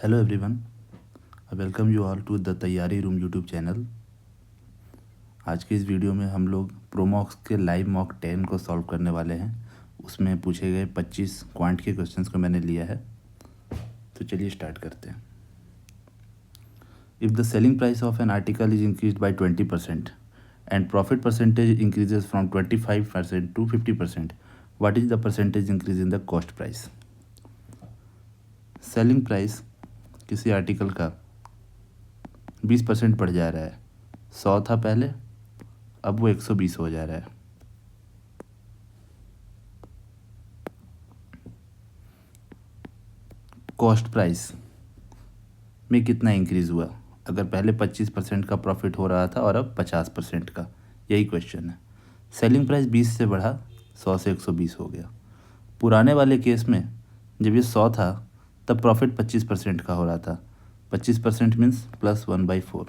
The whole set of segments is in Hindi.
Hello everyone, I welcome you all to the Taiyari room YouTube channel. आज की इस वीडियो में हम लोग प्रोमॉक्स के लाइव मॉक 10 को सॉल्व करने वाले हैं। उसमें पूछे गए 25 क्वांट के क्वेश्चंस को मैंने लिया है, तो चलिए स्टार्ट करते हैं। If the selling price of an article is increase by 20% and profit percentage increases from 25% to 50%, what is the percentage increase in the cost price. Selling price किसी आर्टिकल का 20% बढ़ जा रहा है। 100 था पहले, अब वो 120 हो जा रहा है। कॉस्ट प्राइस में कितना इंक्रीज़ हुआ? अगर पहले 25% का प्रॉफिट हो रहा था और अब 50% का, यही क्वेश्चन है। सेलिंग प्राइस 20 से बढ़ा, 100 से 120 हो गया। पुराने वाले केस में जब ये 100 था तब प्रॉफिट 25% का हो रहा था। 25% मीन्स +1/4,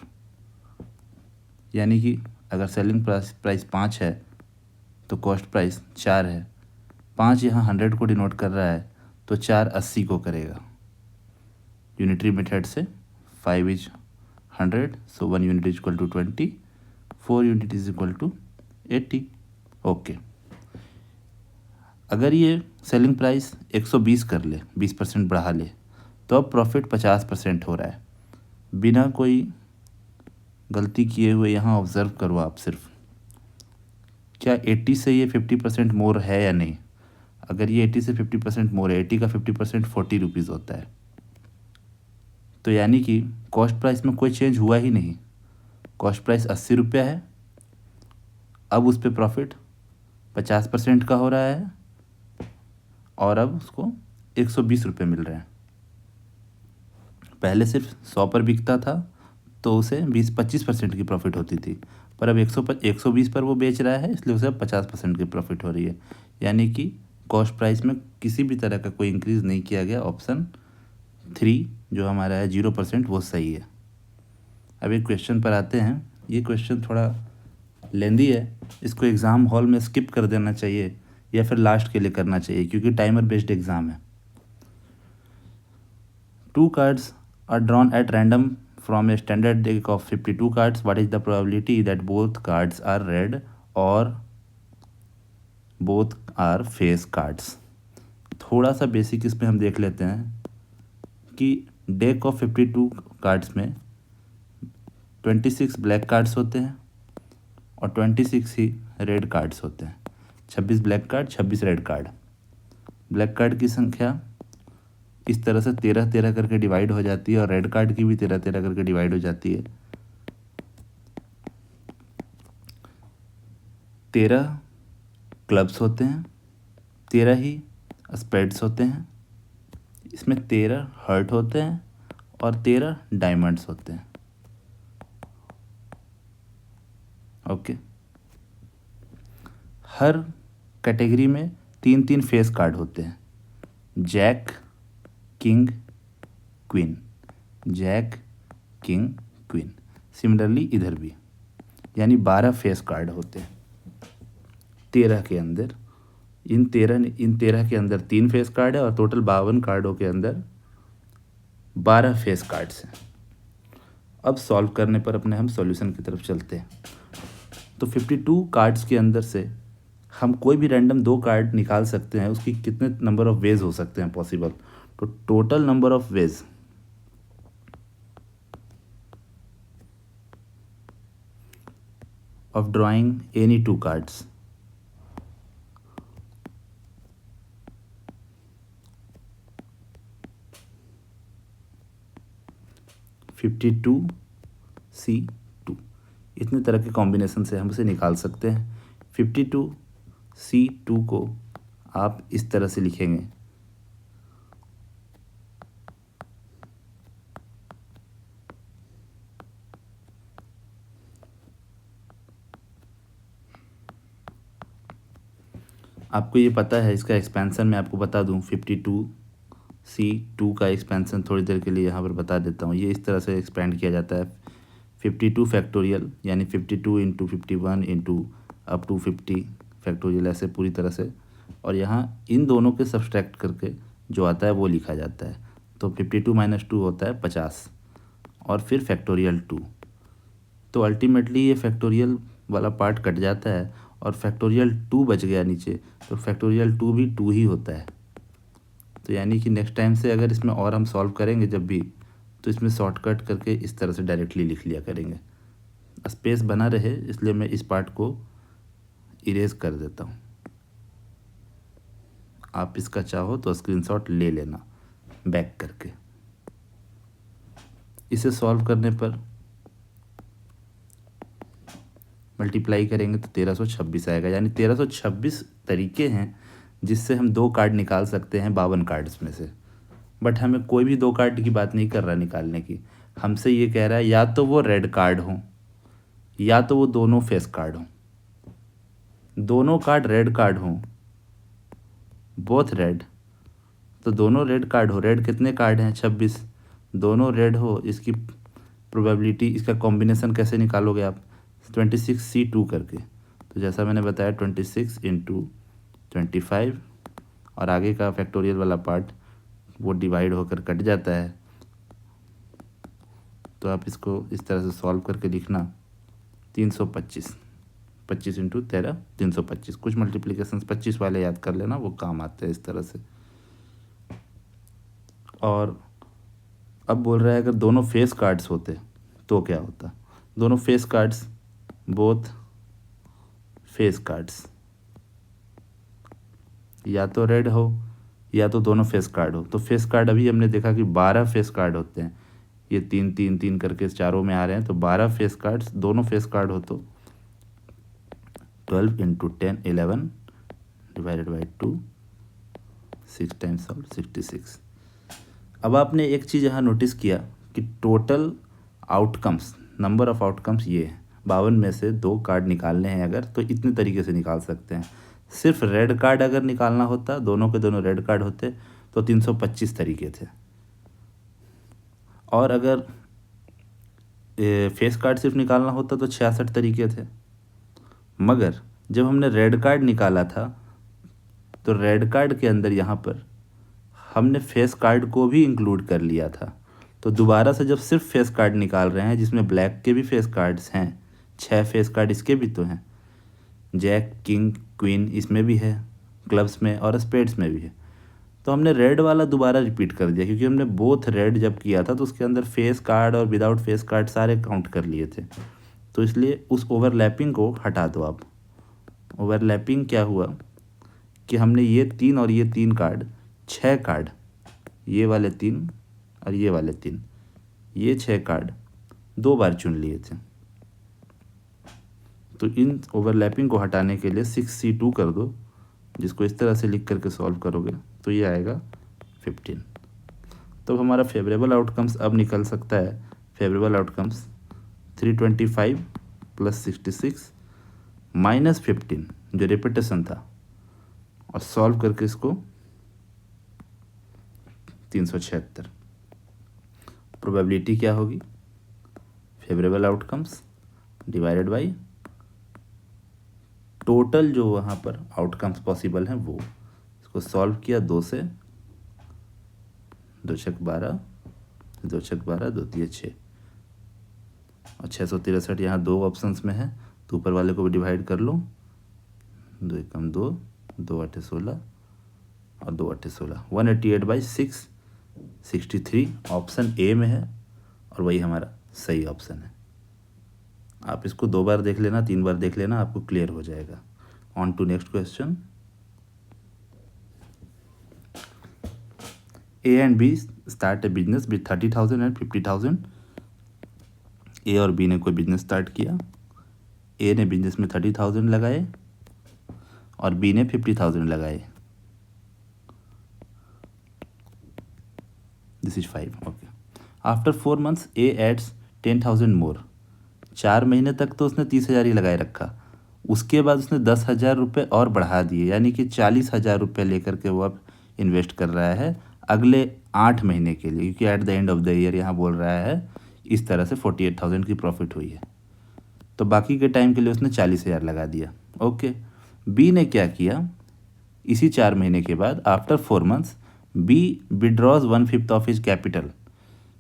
यानी कि अगर सेलिंग प्राइस 5 है तो कॉस्ट प्राइस 4 है। 5 यहाँ 100 को डिनोट कर रहा है, तो 4 80 को करेगा। यूनिटरी मेथड से 5 is 100, so 1 unit is equal to 20, 4 unit is equal to 80। Okay, अगर ये सेलिंग प्राइस 120 कर ले, 20% बढ़ा ले, तो अब प्रॉफिट 50% हो रहा है। बिना कोई गलती किए हुए यहाँ ऑब्ज़र्व करो आप सिर्फ, क्या 80 से ये 50% मोर है या नहीं। अगर ये 80 से 50% मोर है, 80 का 50% 40 रुपीज़ होता है, तो यानी कि कॉस्ट प्राइस में कोई चेंज हुआ ही नहीं। कॉस्ट प्राइस 80 रुपया है, अब उस पर प्रॉफिट 50% का हो रहा है और अब उसको 120 रुपये मिल रहे हैं। पहले सिर्फ 100 पर बिकता था तो उसे 25% की प्रॉफिट होती थी, पर अब 120 पर वो बेच रहा है, इसलिए उसे 50% की प्रॉफिट हो रही है। यानी कि कॉस्ट प्राइस में किसी भी तरह का कोई इंक्रीज़ नहीं किया गया। ऑप्शन 3 जो हमारा है 0%, वो सही है। अब एक क्वेश्चन पर आते हैं। ये क्वेश्चन थोड़ा लेंदी है, इसको एग्ज़ाम हॉल में स्किप कर देना चाहिए या फिर लास्ट के लिए करना चाहिए, क्योंकि टाइमर बेस्ड एग्ज़ाम है। 2 cards are drawn at random from a standard deck of 52 cards. What is the probability that both cards are red or both are face cards? थोड़ा सा बेसिक इसमें हम देख लेते हैं कि डेक ऑफ 52 कार्ड्स में 26 ब्लैक कार्ड्स होते हैं और 26 ही रेड कार्ड्स होते हैं। 26 black card, 26 red card. Black card की संख्या इस तरह से 13-13 करके डिवाइड हो जाती है और रेड कार्ड की भी 13-13 करके डिवाइड हो जाती है। 13 क्लब्स होते हैं, 13 ही स्पेड्स होते हैं, इसमें 13 हर्ट होते हैं और 13 डायमंड्स होते हैं। ओके, हर कैटेगरी में 3-3 फेस कार्ड होते हैं। Jack, king, queen, jack, king, queen. Similarly इधर भी, यानी 12 फेस कार्ड होते हैं 13 के अंदर। इन 13 के अंदर 3 फेस कार्ड है और टोटल 52 कार्डों के अंदर 12 फेस कार्ड्स हैं। अब सॉल्व करने पर अपने हम सॉल्यूशन की तरफ चलते हैं। तो 52 कार्ड्स के अंदर से हम कोई भी रैंडम 2 कार्ड निकाल सकते हैं। उसकी कितने नंबर ऑफ वेज हो सकते हैं पॉसिबल? तो total number of ways of drawing any 2 cards, (52C2) इतने तरह के कॉम्बिनेशन से हम उसे निकाल सकते हैं। 52C2 को आप इस तरह से लिखेंगे, आपको ये पता है। इसका एक्सपेंशन मैं आपको बता दूं, 52C2 का एक्सपेंशन थोड़ी देर के लिए यहाँ पर बता देता हूँ। ये इस तरह से एक्सपेंड किया जाता है, 52 फैक्टोरियल, यानी 52 into 51 into up to 50 factorial, ऐसे पूरी तरह से। और यहाँ इन दोनों के सब्सट्रैक्ट करके जो आता है वो लिखा जाता है। तो 52 माइनस 2 होता है 50 और फिर फैक्टोरियल 2। तो अल्टीमेटली ये फैक्टोरियल वाला पार्ट कट जाता है और फैक्टोरियल 2 बच गया नीचे, तो फैक्टोरियल 2 भी 2 ही होता है। तो यानी कि नेक्स्ट टाइम से अगर इसमें और हम सॉल्व करेंगे जब भी, तो इसमें शॉर्टकट करके इस तरह से डायरेक्टली लिख लिया करेंगे। स्पेस बना रहे इसलिए मैं इस पार्ट को इरेज कर देता हूँ। आप इसका चाहो तो स्क्रीनशॉट ले लेना बैक करके। इसे सॉल्व करने पर मल्टीप्लाई करेंगे तो 1326 आएगा। यानी 1326 तरीके हैं जिससे हम 2 कार्ड निकाल सकते हैं 52 कार्ड्स में से। बट हमें कोई भी 2 कार्ड की बात नहीं कर रहा निकालने की, हमसे ये कह रहा है या तो वो रेड कार्ड हो या तो वो दोनों फेस कार्ड हो। दोनों कार्ड रेड कार्ड हो, बोथ रेड, तो दोनों रेड कार्ड हो। रेड कितने कार्ड हैं? 26। दोनों रेड हो, इसकी प्रोबेबिलिटी, इसका कॉम्बिनेशन कैसे निकालोगे आप? 26C2 करके। तो जैसा मैंने बताया 26 × 25 और आगे का फैक्टोरियल वाला पार्ट वो डिवाइड होकर कट जाता है। तो आप इसको इस तरह से सॉल्व करके लिखना 325, 25 × 13 325। कुछ मल्टीप्लिकेशन 25 वाले याद कर लेना, वो काम आते हैं इस तरह से। और अब बोल रहा है अगर दोनों फेस कार्ड्स होते तो क्या होता? दोनों face cards, both face cards, या तो रेड हो या तो दोनों फेस कार्ड हो। तो फेस कार्ड अभी हमने देखा कि 12 फेस कार्ड होते हैं। ये 3 3 3 करके चारों में आ रहे हैं, तो 12 फेस कार्ड्स, दोनों फेस कार्ड हो तो 12 × 10 11 डिवाइडेड बाई 2, 6 टाइम्स ऑल 66। अब आपने एक चीज़ यहाँ नोटिस किया कि total outcomes, number of outcomes ये है। 52 में से 2 कार्ड निकालने हैं अगर, तो इतने तरीके से निकाल सकते हैं। सिर्फ रेड कार्ड अगर निकालना होता, दोनों के दोनों रेड कार्ड होते, तो 325 तरीके थे। और अगर फेस कार्ड सिर्फ निकालना होता तो 66 तरीके थे। मगर जब हमने रेड कार्ड निकाला था तो रेड कार्ड के अंदर यहाँ पर हमने फेस कार्ड को भी इंक्लूड कर लिया था। तो दोबारा से जब सिर्फ फेस कार्ड निकाल रहे हैं, जिसमें ब्लैक के भी फेस कार्ड्स हैं, 6 फेस कार्ड इसके भी तो हैं, जैक, किंग, क्वीन इसमें भी है, क्लब्स में और स्पेड्स में भी है। तो हमने रेड वाला दोबारा रिपीट कर दिया, क्योंकि हमने बोथ रेड जब किया था तो उसके अंदर फेस कार्ड और विदाउट फेस कार्ड सारे काउंट कर लिए थे। तो इसलिए उस ओवरलैपिंग को हटा दो आप। ओवरलैपिंग क्या हुआ कि हमने ये 3 और ये 3 कार्ड, 6 कार्ड, ये वाले 3 और ये वाले 3, ये 6 कार्ड 2 बार चुन लिए थे। तो इन ओवरलैपिंग को हटाने के लिए 6C2 कर दो, जिसको इस तरह से लिख करके सॉल्व करोगे तो ये आएगा 15। तो हमारा फेवरेबल आउटकम्स अब निकल सकता है। फेवरेबल आउटकम्स 325 + 66 - 15 जो रिपीटेशन था, और सॉल्व करके इसको 376। प्रोबेबिलिटी क्या होगी? Favourable outcomes divided by total जो वहाँ पर आउटकम्स पॉसिबल हैं वो। इसको सॉल्व किया 2 से, 2 × 12, 2 × 12, 2 × 6 और 663 यहाँ 2 ऑप्शंस में है, तो ऊपर वाले को भी डिवाइड कर लो। 2 × 2, 2 × 8 = 16 और 2 × 8 = 16। 188/6 63 ऑप्शन ए में है और वही हमारा सही ऑप्शन है। आप इसको 2 बार देख लेना, 3 बार देख लेना, आपको क्लियर हो जाएगा। On to next question. A and B start a business with 30,000 and 50,000। A और बी ने कोई बिजनेस स्टार्ट किया। ए ने बिजनेस में 30,000 लगाए और बी ने 50,000 लगाए। This is 5। Okay. After 4 months A adds 10,000 more. 4 महीने तक तो उसने 30,000 ही लगाए रखा, उसके बाद उसने 10,000 रुपये और बढ़ा दिए, यानी कि 40,000 रुपये लेकर के वो अब इन्वेस्ट कर रहा है अगले 8 महीने के लिए, क्योंकि at the end of the year यहाँ बोल रहा है। इस तरह से 48,000 की प्रॉफिट हुई है, तो बाकी के टाइम के लिए उसने 40,000 लगा दिया। ओके। बी ने क्या किया, इसी 4 महीने के बाद after 4 months B withdraws 1/5 of his capital,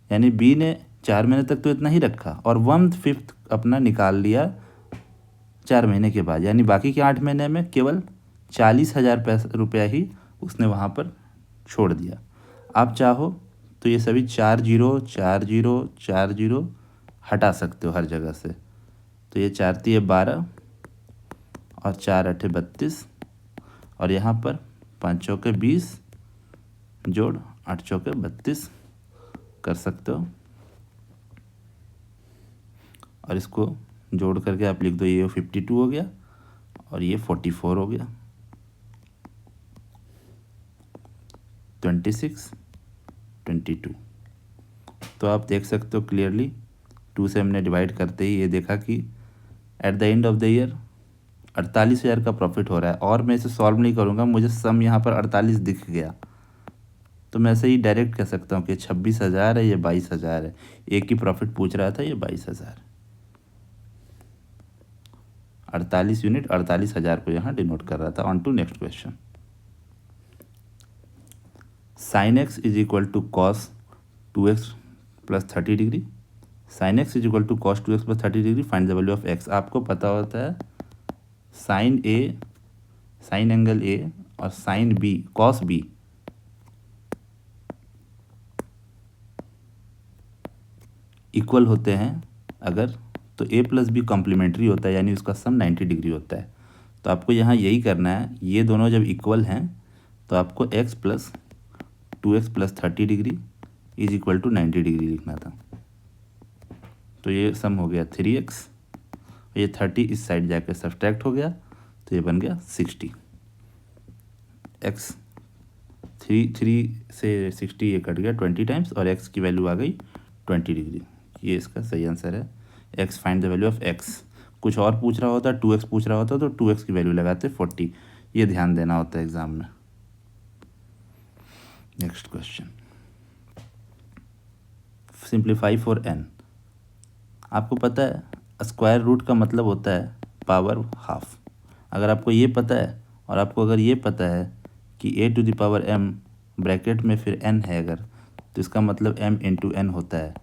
यानी बी ने 4 महीने तक तो इतना ही रखा और 1/5 अपना निकाल लिया 4 महीने के बाद, यानी बाकी के 8 महीने में केवल 40,000 रुपया ही उसने वहाँ पर छोड़ दिया। आप चाहो तो ये सभी 4 जीरो 4 जीरो 4 जीरो हटा सकते हो हर जगह से। तो ये 4 तिये 12 और 4 अठे 32 और यहाँ पर 5 चौके 20 जोड़ 8 चौके 32 कर सकते हो। और इसको जोड़ करके आप लिख दो, ये 52 हो गया और ये 44 हो गया। 26 22। तो आप देख सकते हो क्लियरली 2 से हमने डिवाइड करते ही ये देखा कि at the end of the year 48,000 का प्रॉफिट हो रहा है। और मैं इसे सॉल्व नहीं करूँगा, मुझे सम यहाँ पर 48 दिख गया, तो मैं ऐसे ही डायरेक्ट कह सकता हूँ कि 26,000 है, ये 22,000 है। एक ही प्रॉफिट पूछ रहा था, ये 22,000। 48 यूनिट 48,000 को यहाँ डिनोट कर रहा था। On to next question. Sine x is equal to cos 2x plus 30 degree. Sine x is equal to cos 2x plus 30 degree, find the value of x. आपको पता होता है sine A, sine angle A और sine B cos B equal होते हैं अगर, तो ए प्लस बी कॉम्प्लीमेंट्री होता है, यानी उसका सम 90 डिग्री होता है। तो आपको यहाँ यही करना है, ये दोनों जब इक्वल हैं तो आपको x plus 2x plus 30 degree is equal to 90 degree लिखना था। तो ये सम हो गया 3x, ये 30 इस साइड जाकर सब्सट्रैक्ट हो गया, तो ये बन गया 60। x 3 से 60 ये कट गया 20 टाइम्स और x की वैल्यू आ गई 20 डिग्री। ये इसका सही आंसर है। x find the value of x। कुछ और पूछ रहा होता, 2x पूछ रहा होता तो 2x की वैल्यू लगाते 40। ये ध्यान देना होता है एग्जाम में। Next question, simplify for n। आपको पता है स्क्वायर रूट का मतलब होता है पावर हाफ। अगर आपको ये पता है और आपको अगर ये पता है कि a to the power m bracket में फिर n है अगर, तो इसका मतलब m इंटू n होता है।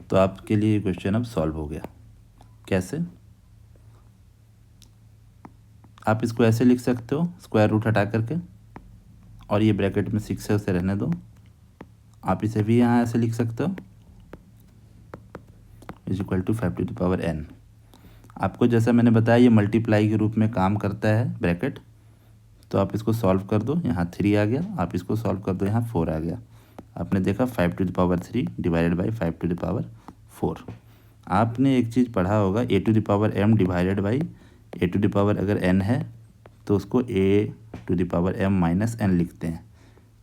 तो आपके लिए ये क्वेश्चन अब सॉल्व हो गया। कैसे? आप इसको ऐसे लिख सकते हो, स्क्वायर रूट हटा करके, और ये ब्रैकेट में 6 है उसे रहने दो। आप इसे भी यहाँ ऐसे लिख सकते हो, is equal to 5 to the power n। आपको जैसा मैंने बताया ये मल्टीप्लाई के रूप में काम करता है ब्रैकेट, तो आप इसको सॉल्व कर दो, यहाँ 3 आ गया। आप इसको सॉल्व कर दो, यहाँ 4 आ गया। आपने देखा 5 to the power 3 divided by 5 to the power 4। आपने एक चीज़ पढ़ा होगा, a to the power m divided by a to the power अगर n है तो उसको a to the power m minus n लिखते हैं।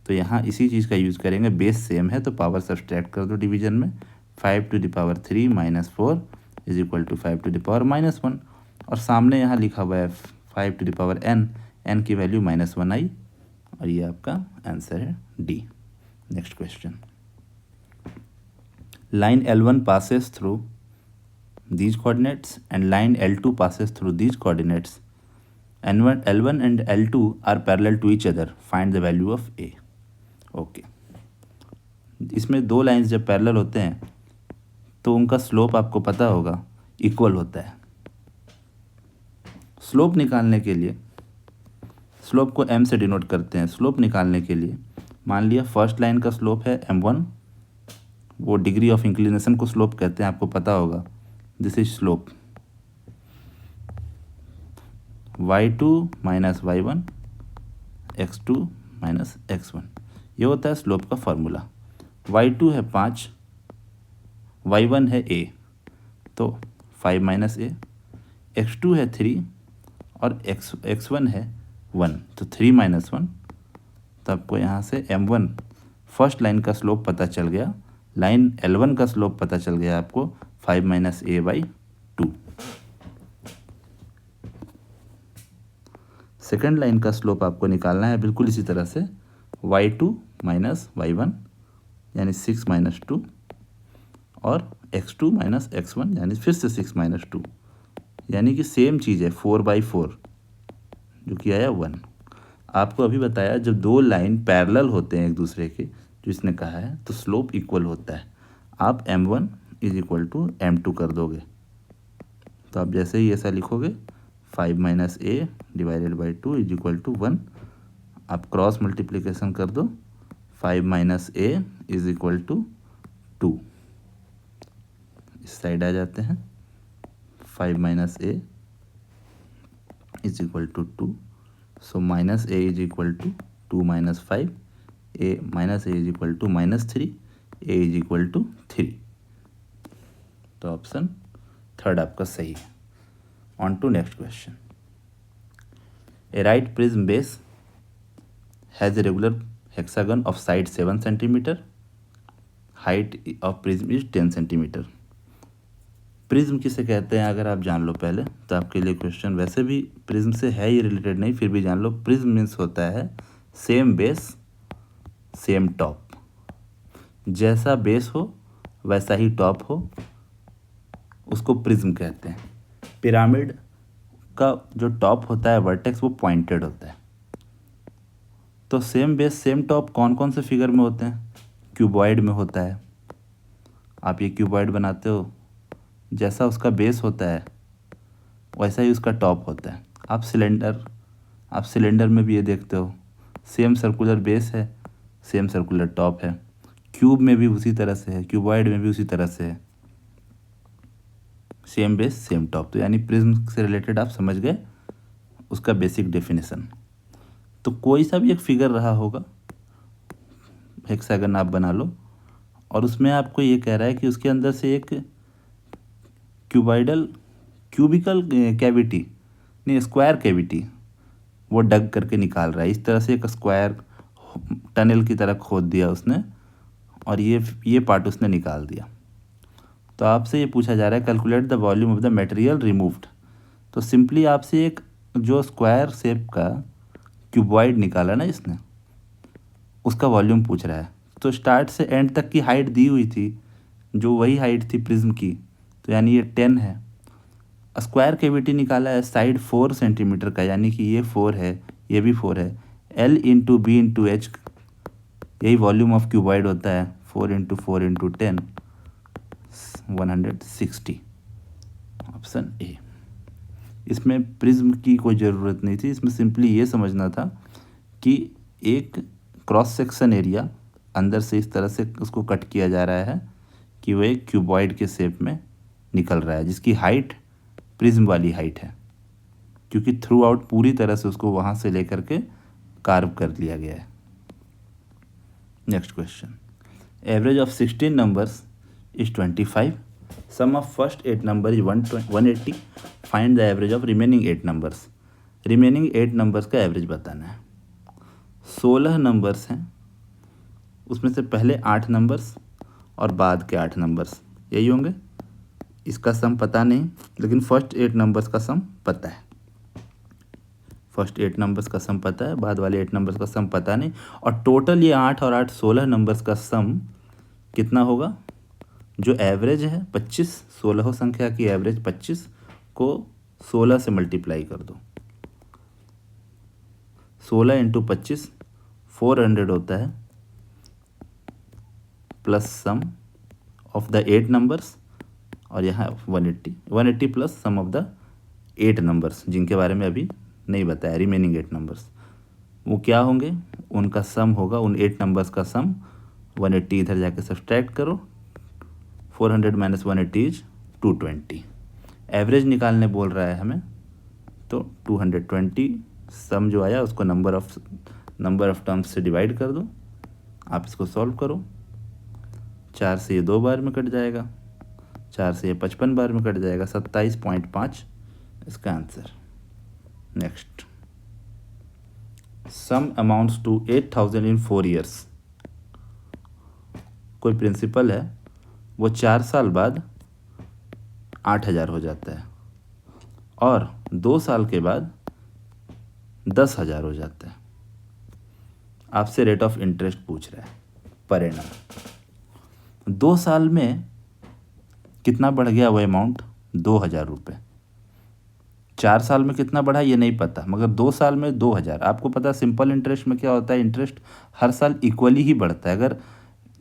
तो यहाँ इसी चीज़ का यूज़ करेंगे, बेस सेम है तो पावर सब्सट्रैक्ट कर दो डिवीजन में। 5 to the power 3 minus 4 is equal to 5 to the power minus 1। और सामने यहाँ लिखा हुआ है 5 टू द पावर n की वैल्यू -1 आई, और ये आपका आंसर है D. Next question, line L1 passes through these coordinates and line L2 passes through these coordinates. L1 and L2 are parallel to each other. Find the value of A. Okay, इसमें दो लाइंस जब पैरेलल होते हैं तो उनका स्लोप आपको पता होगा इक्वल होता है। स्लोप निकालने के लिए, स्लोप को m से डिनोट करते हैं। स्लोप निकालने के लिए मान लिया फर्स्ट लाइन का स्लोप है m1, वो डिग्री ऑफ इंक्लिनेशन को स्लोप कहते हैं, आपको पता होगा। This is slope y2 minus y1 x2 minus x1, ये होता है स्लोप का फॉर्मूला। y2 है 5, y1 है a, तो 5 माइनस a, x2 है 3 और x1 है 1, तो 3 माइनस 1। तो आपको यहाँ से m1 फर्स्ट लाइन का स्लोप पता चल गया, लाइन L1 का स्लोप पता चल गया आपको 5 minus a by 2। Second line का स्लोप आपको निकालना है बिल्कुल इसी तरह से, y2 माइनस y1 यानी 6 माइनस 2 और x2 माइनस x1 यानी फिर से 6 माइनस 2, यानी कि सेम चीज़ है 4/4 जो कि आया 1। आपको अभी बताया जब दो लाइन पैरेलल होते हैं एक दूसरे के, जो इसने कहा है, तो स्लोप इक्वल होता है। आप m1 is equal to m2 कर दोगे, तो आप जैसे ही ऐसा लिखोगे 5 minus A divided by 2 is equal to 1। आप क्रॉस मल्टीप्लिकेशन कर दो, 5 minus A is equal to 2। इस साइड आ जाते हैं, 5 minus A is equal to 2। So minus A is equal to 2 minus 5, A minus A is equal to minus 3, A is equal to 3। तो ऑप्शन थर्ड आपका सही है। On to next question. A right prism base has a regular hexagon of side 7 centimetre, height of prism is 10 centimetre. Prism किसे कहते हैं अगर आप जान लो पहले, तो आपके लिए क्वेश्चन वैसे भी प्रिज्म से है ही रिलेटेड नहीं, फिर भी जान लो। प्रिज्म मीन्स होता है सेम बेस सेम टॉप, जैसा बेस हो वैसा ही टॉप हो, उसको प्रिज्म कहते हैं। पिरामिड का जो टॉप होता है वर्टेक्स, वो पॉइंटेड होता है। तो सेम बेस सेम टॉप कौन कौन से फिगर में होते हैं? क्यूबॉइड में होता है। आप ये क्यूबॉइड बनाते हो, जैसा उसका बेस होता है वैसा ही उसका टॉप होता है। आप सिलेंडर में भी ये देखते हो, सेम सर्कुलर बेस है, सेम सर्कुलर टॉप है। क्यूब में भी उसी तरह से है, क्यूबॉइड में भी उसी तरह से है, सेम बेस सेम टॉप। तो यानी प्रिज्म से रिलेटेड आप समझ गए उसका बेसिक डेफिनेशन। तो कोई सा भी एक फिगर रहा होगा, हेक्सागन आप बना लो, और उसमें आपको ये कह रहा है कि उसके अंदर से एक क्यूबिकल कैविटी नहीं, स्क्वायर कैविटी वो डग करके निकाल रहा है। इस तरह से एक स्क्वायर टनल की तरह खोद दिया उसने, और ये पार्ट उसने निकाल दिया। तो आपसे ये पूछा जा रहा है calculate the volume of the material removed. तो सिंपली आपसे एक जो स्क्वायर शेप का क्यूबॉइड निकाला ना इसने, उसका वॉल्यूम पूछ रहा है। तो स्टार्ट से एंड तक की हाइट दी हुई थी, जो वही हाइट थी प्रिज्म की, तो यानी ये 10 है। स्क्वायर कैविटी निकाला है साइड 4 सेंटीमीटर का, यानी कि ये 4 है, ये भी 4 है। L into B into H, यही वॉल्यूम ऑफ क्यूबॉइड होता है। 4 इंटू 4 इंटू 10, 160। Option A. इसमें प्रिज्म की कोई ज़रूरत नहीं थी, इसमें सिंपली ये समझना था कि एक क्रॉस सेक्शन एरिया अंदर से इस तरह से उसको कट किया जा रहा है कि वो एक क्यूबॉइड के शेप में निकल रहा है, जिसकी हाइट प्रिज्म वाली हाइट है, क्योंकि थ्रू आउट पूरी तरह से उसको वहाँ से लेकर के कार्व कर लिया गया है। Next question. Average of 16 numbers is 25, sum of first 8 number is 180, find the average of remaining 8 numbers. Remaining 8 numbers का एवरेज बताना है। 16 नंबर्स हैं, उसमें से पहले 8 नंबर्स और बाद के 8 नंबर्स यही होंगे। इसका सम पता नहीं, लेकिन फर्स्ट 8 नंबर्स का सम पता है। फर्स्ट 8 नंबर्स का सम पता है, बाद वाले 8 नंबर्स का सम पता नहीं। और टोटल ये 8 और 8 16 नंबर्स का सम कितना होगा? जो एवरेज है 25, 16 संख्या की एवरेज 25 को 16 से मल्टीप्लाई कर दो। 16 इंटू 25 400 होता है, plus sum of the 8 numbers, और यहाँ 180 plus sum of the 8 numbers जिनके बारे में अभी नहीं बताया, रिमेनिंग 8 नंबर्स। वो क्या होंगे? उनका सम होगा, उन 8 नंबर्स का सम 180 इधर जाके सब्सट्रैक्ट करो, 400 माइनस 180 इज 220। एवरेज निकालने बोल रहा है हमें, तो 220 सम जो आया उसको नंबर ऑफ टर्म्स से डिवाइड कर दो। आप इसको सॉल्व करो, 4 से ये 2 बार में कट जाएगा, 4 से ये 55 बार में कट जाएगा, 27.5 इसका answer. Next, sum amounts to 8000 in 4 years. कोई प्रिंसिपल है, वो 4 साल बाद 8000 हो जाता है, और 2 साल के बाद 10,000 हो जाता है। आपसे रेट ऑफ इंटरेस्ट पूछ रहा है पर एनम। 2 साल में कितना बढ़ गया वो अमाउंट? 2,000 रुपये। 4 साल में कितना बढ़ा ये नहीं पता, मगर 2 साल में 2000। आपको पता है सिंपल इंटरेस्ट में क्या होता है, इंटरेस्ट हर साल इक्वली ही बढ़ता है। अगर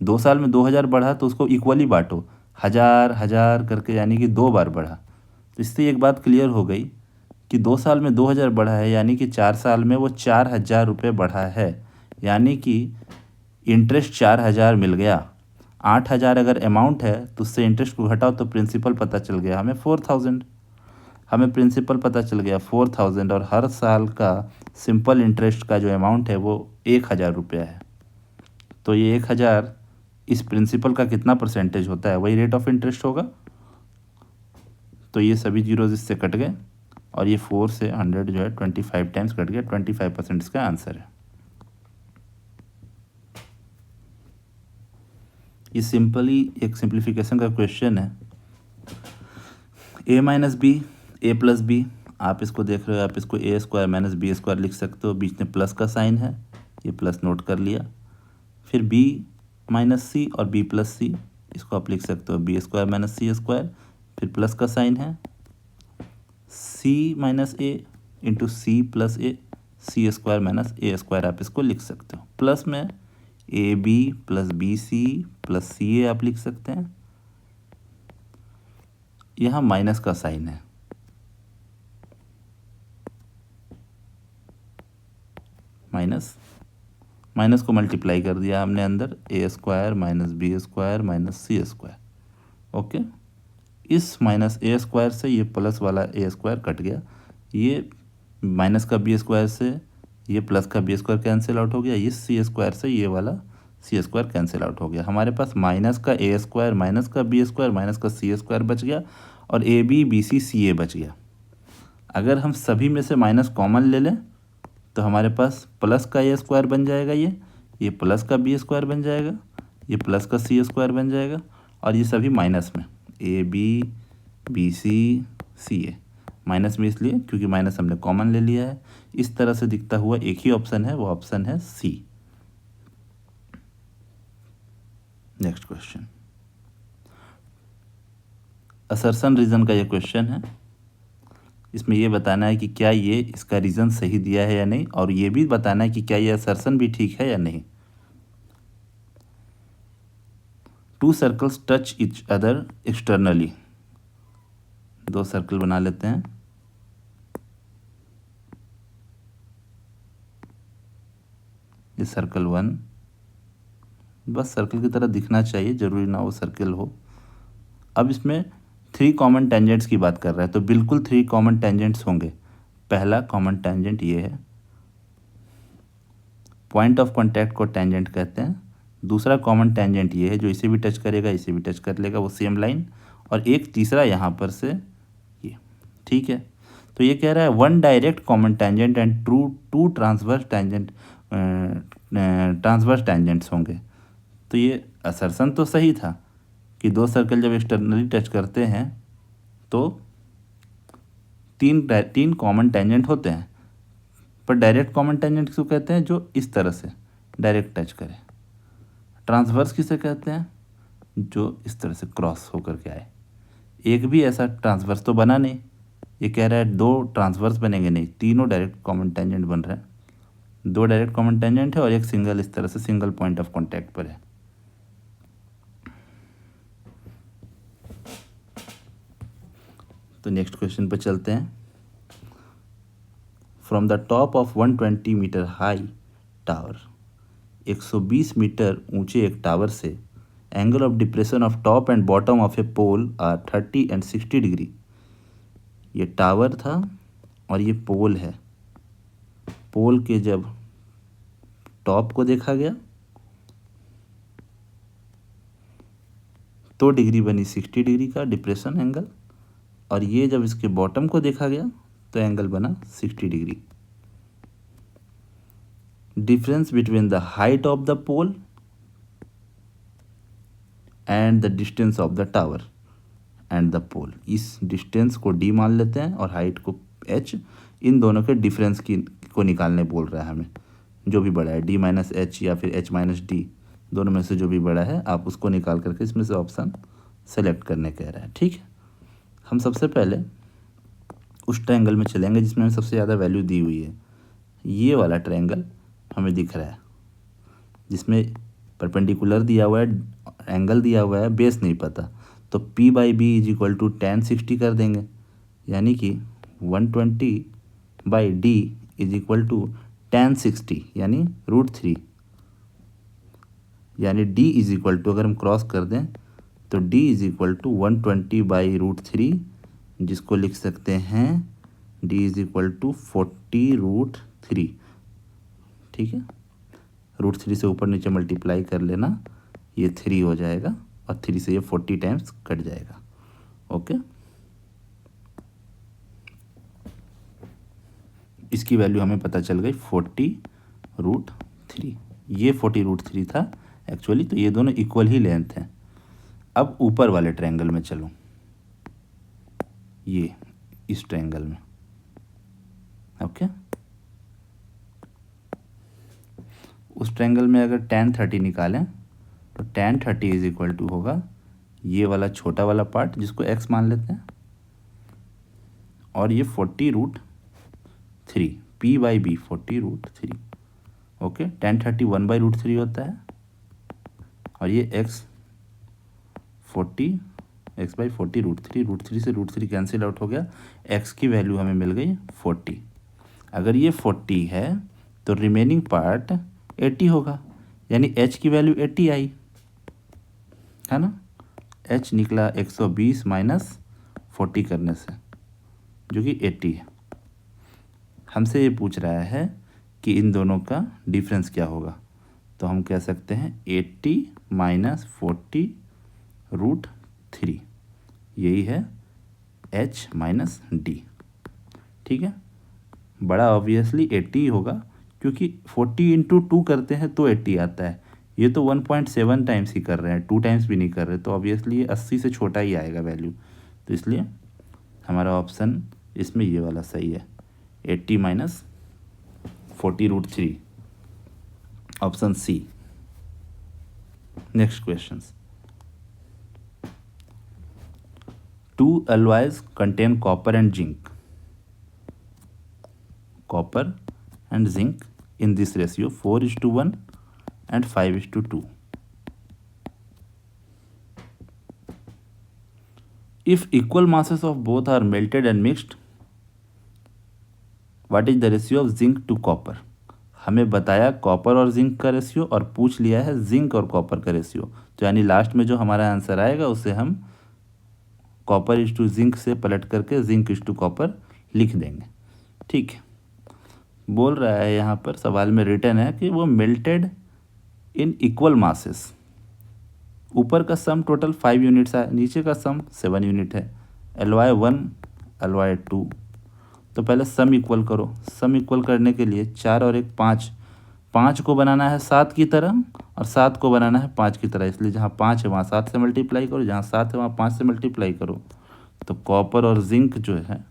2 साल में 2000 बढ़ा तो उसको इक्वली बांटो, 1000 करके, यानी कि 2 बार बढ़ा। तो इससे एक बात क्लियर हो गई कि 2 साल में 2000 बढ़ा है, यानी कि 4 साल में वो 4000 रुपये बढ़ा है, यानी कि इंटरेस्ट 4000 मिल गया। 8000 अगर अमाउंट है तो उससे इंटरेस्ट को घटाओ तो प्रिंसिपल पता चल गया हमें 4000। हमें प्रिंसिपल पता चल गया 4000, और हर साल का सिंपल इंटरेस्ट का जो अमाउंट है वो 1000 रुपया है। तो ये 1000 इस प्रिंसिपल का कितना परसेंटेज होता है, वही रेट ऑफ इंटरेस्ट होगा। तो ये सभी जीरोज इससे कट गए, और ये 4 से 100 जो है 25 टाइम्स कट गया, 25% इसका आंसर है। ये सिंपली एक सिंप्लीफिकेशन का क्वेश्चन है। a minus B, A plus B, आप इसको देख रहे हो, आप इसको A square minus B square लिख सकते हो, बीच में प्लस का साइन है, ये प्लस नोट कर लिया। फिर बी माइनस सी और बी प्लस सी, इसको आप लिख सकते हो B square minus C square, फिर प्लस का साइन है, C minus A into C plus A, C square minus A square आप इसको लिख सकते हो। प्लस में A B plus B C plus C A आप लिख सकते हैं। यहाँ माइनस का साइन है, माइनस को मल्टीप्लाई कर दिया हमने अंदर, A square minus B square minus C square. Okay, इस माइनस ए स्क्वायर से ये प्लस वाला ए स्क्वायर कट गया, ये माइनस का बी स्क्वायर से ये प्लस का बी स्क्वायर कैंसिल आउट हो गया, इस सी स्क्वायर से ये वाला सी स्क्वायर कैंसिल आउट हो गया। हमारे पास माइनस का ए स्क्वायर माइनस का बी स्क्वायर माइनस का सी स्क्वायर बच गया, और ए बी बी सी सी ए बच गया। अगर हम सभी में से माइनस कॉमन ले लें तो हमारे पास प्लस का ए स्क्वायर बन जाएगा, ये प्लस का बी स्क्वायर बन जाएगा, ये प्लस का सी स्क्वायर बन जाएगा, और ये सभी माइनस में, A B B C C A, minus में इसलिए क्योंकि माइनस हमने कॉमन ले लिया है। इस तरह से दिखता हुआ एक ही ऑप्शन है, वो ऑप्शन है सी। नेक्स्ट क्वेश्चन, असर्शन रीजन का ये क्वेश्चन है। इसमें ये बताना है कि क्या ये इसका रीज़न सही दिया है या नहीं, और ये भी बताना है कि क्या ये असर्शन भी ठीक है या नहीं। To circles touch each other externally, दो सर्कल बना लेते हैं। ये सर्कल 1, बस सर्कल की तरह दिखना चाहिए, जरूरी ना वो सर्कल हो। अब इसमें 3 कॉमन टेंजेंट्स की बात कर रहा है, तो बिल्कुल 3 कॉमन टेंजेंट्स होंगे। पहला कॉमन टेंजेंट ये है, पॉइंट ऑफ कॉन्टैक्ट को टेंजेंट कहते हैं। दूसरा कॉमन टेंजेंट ये है, जो इसे भी टच करेगा इसे भी टच कर लेगा, वो सेम लाइन। और एक तीसरा यहाँ पर से ये, ठीक है। तो ये कह रहा है 1 direct common tangent and two transverse tangents होंगे। तो ये असर्शन तो सही था कि 2 सर्कल जब एक्सटर्नली टच करते हैं तो 3 कॉमन टेंजेंट होते हैं, पर डायरेक्ट कॉमन टेंजेंट किसको कहते हैं, जो इस तरह से डायरेक्ट टच करे। ट्रांसवर्स किसे कहते हैं, जो इस तरह से क्रॉस होकर के आए। एक भी ऐसा ट्रांसवर्स तो बना नहीं, ये कह रहा है 2 ट्रांसवर्स बनेंगे नहीं, तीनों डायरेक्ट कॉमन टेंजेंट बन रहे हैं। 2 डायरेक्ट कॉमन टेंजेंट है और एक सिंगल इस तरह से सिंगल पॉइंट ऑफ कॉन्टैक्ट पर है। तो नेक्स्ट क्वेश्चन पर चलते हैं। From the top of 120 meter high tower, 120 meter ऊंचे एक टावर से angle of depression of top and bottom of a pole are 30 and 60 degree. ये टावर था और ये पोल है। पोल के जब टॉप को देखा गया तो डिग्री बनी 60 डिग्री का डिप्रेशन एंगल, और ये जब इसके बॉटम को देखा गया तो एंगल बना 60 degree. Difference between the height of the pole and the distance of the tower and the pole, इस डिस्टेंस को d मान लेते हैं और हाइट को h। इन दोनों के डिफरेंस को निकालने बोल रहा है हमें, जो भी बड़ा है d माइनस एच या फिर h माइनस डी, दोनों में से जो भी बड़ा है आप उसको निकाल करके इसमें से ऑप्शन सेलेक्ट करने कह रहा है। ठीक है, हम सबसे पहले उस ट्रायंगल में चलेंगे जिसमें हमें सबसे ज़्यादा वैल्यू दी हुई है। ये वाला ट्रायंगल हमें दिख रहा है जिसमें परपेंडिकुलर दिया हुआ है, एंगल दिया हुआ है, बेस नहीं पता, तो P by B is equal to tan 60 कर देंगे, यानी कि 120 by D is equal to tan 60 यानी √3, यानी d इज इक्वल टू, अगर हम क्रॉस कर दें तो d is equal to 120 by √3, जिसको लिख सकते हैं d इज इक्वल टू 40√3। ठीक है, √3 से ऊपर नीचे मल्टीप्लाई कर लेना, ये 3 हो जाएगा और 3 से ये 40 टाइम्स कट जाएगा। ओके, इसकी वैल्यू हमें पता चल गई 40√3। ये 40√3 था एक्चुअली, तो ये दोनों इक्वल ही लेंथ हैं। अब ऊपर वाले ट्रायंगल में चलो, ये इस ट्रायंगल में। ओके, उस ट्रायंगल में अगर tan 30 निकालें तो tan 30 इज इक्वल टू होगा ये वाला छोटा वाला पार्ट जिसको x मान लेते हैं, और ये 40√3, P by B 40√3। Okay, tan 30 1/√3 होता है, और ये x बाई 40√3, √3 से √3 कैंसिल आउट हो गया, x की वैल्यू हमें मिल गई 40। अगर ये 40 है तो रिमेनिंग पार्ट 80 होगा, यानी h की वैल्यू 80 आई, है ना। h निकला 120 माइनस 40 करने से, जो कि 80 है। हमसे ये पूछ रहा है कि इन दोनों का डिफरेंस क्या होगा, तो हम कह सकते हैं 80 माइनस 40√3, यही है h माइनस डी। ठीक है, बड़ा ऑब्वियसली 80 होगा, क्योंकि 40 इंटू 2 करते हैं तो 80 आता है। ये तो 1.7 टाइम्स ही कर रहे हैं, 2 टाइम्स भी नहीं कर रहे, तो ऑब्वियसली ये 80 से छोटा ही आएगा वैल्यू। तो इसलिए हमारा ऑप्शन इसमें ये वाला सही है, 80 minus 40√3, option C. Next question, 2 alloys contain copper and zinc. Copper and zinc in this ratio 4:1 and 5:2. If equal masses of both are melted and mixed, what is the ratio of zinc to copper? हमें बताया कॉपर और जिंक का रेशियो, और पूछ लिया है जिंक और कॉपर का रेशियो, तो यानी लास्ट में जो हमारा आंसर आएगा उसे हम कॉपर इज टू जिंक से पलट करके जिंक इज टू कॉपर लिख देंगे। ठीक है, बोल रहा है यहाँ पर सवाल में रिटर्न है कि वो मेल्टेड इन इक्वल मासेस, ऊपर का सम टोटल 5 यूनिट्स है, नीचे का सम 7 यूनिट है, एलवाई 1 एलवाई 2। तो पहले सम इक्वल करो, सम इक्वल करने के लिए 4 और 1 5, 5 को बनाना है 7 की तरह और 7 को बनाना है 5 की तरह, इसलिए जहाँ 5 है वहाँ 7 से मल्टीप्लाई करो, जहाँ 7 है वहाँ 5 से मल्टीप्लाई करो। तो कॉपर और जिंक जो है